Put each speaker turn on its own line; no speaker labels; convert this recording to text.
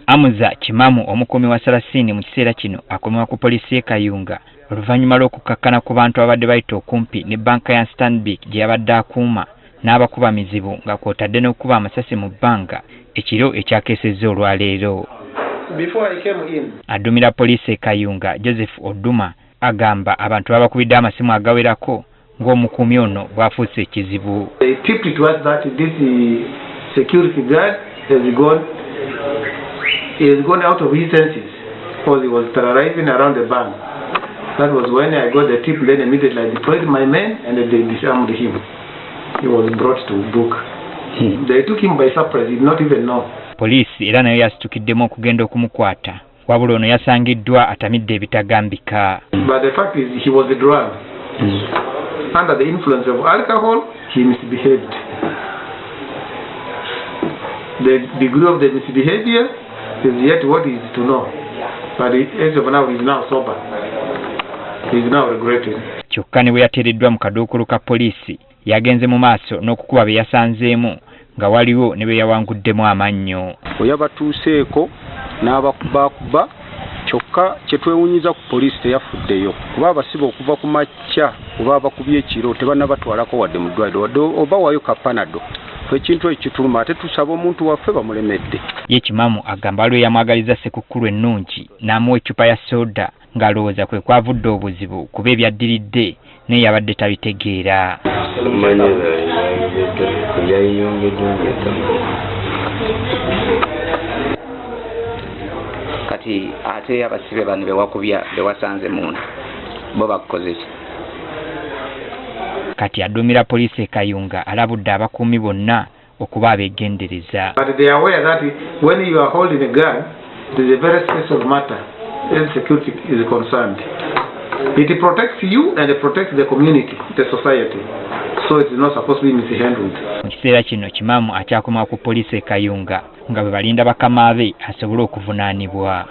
Amuza Kimamu omukuumi wa Salasini mu kiseera kino akomebwa ku poliisi y'e Kayunga oluvannyuma lw'okukakkana ku bantu abadde bayita okumpi ne banka ya Stanbic gye yabadde akuuma n'abakuba mizibu nga kw'otadde n'okuba amasasi mu bbanga ekiro ekyakeesezza olwaleero. Addumira poliisi e Kayunga Joseph Oduma agamba abantu babakubidde amasimu agawerako ng'omukuumi ono bw'afuuse ekizibu.
He has gone out of his senses because he was terrorizing around the bank. That was when I got the tip, then immediately I deployed my men and they disarmed him. He was brought to book. They took him by surprise, he did not even know.
Poliisi era nayo yasitukiddemu okugenda okumukwata wabula ono yasangiddwa atamidde ebitagambika.
But the fact is he was drugged. Under the influence of alcohol, he misbehaved. The degree of the misbehavior is yet what is to know. But as of now, he is now sober. He is now regretting.
Kyokka ne bwe yateereddwa mu kaduukulu ka poliisi yagenze mu maaso n'okukuba be yasanzeemu nga waliwo ne be yawanguddemu amannyo.
Bwe yabatuuseeko n'abakubakuba kyokka kye twewunyiza ku poliisi teyafuddeyo kuba abasibe okuva ku makya kuba abakubye ekiro tebannabatwalako wadde mu ddwaliro wadde oba wayo kapanado. Ekintu ekituluma ate tusaba omuntu waffe bamulemedde.
Ye Kimamu agamba lwe yamwagaliza sekukkulu ennungi n'amuwa eccupa ya soda ng'alowooza kwe kwavudde obuzibu kuba ebyaddiridde naye yabadde tabitegeera.
Kati ate abasibe bano bewakubya bewasanze munda bo bakoze ki?
Kati addumira poliisi e Kayunga alabudde abakuumi bonna okuba abeegendereza.
But they are aware that when you are holding a gun, it is a very sensitive matter as security is concerned. It protects you and it protects the community, the society. So it is not supposed to be mishandled.
Mu kiseera kino Kimamu akyakomawo ku poliisi e Kayunga nga bwe balinda bakama be asobole okuvunaanibwa.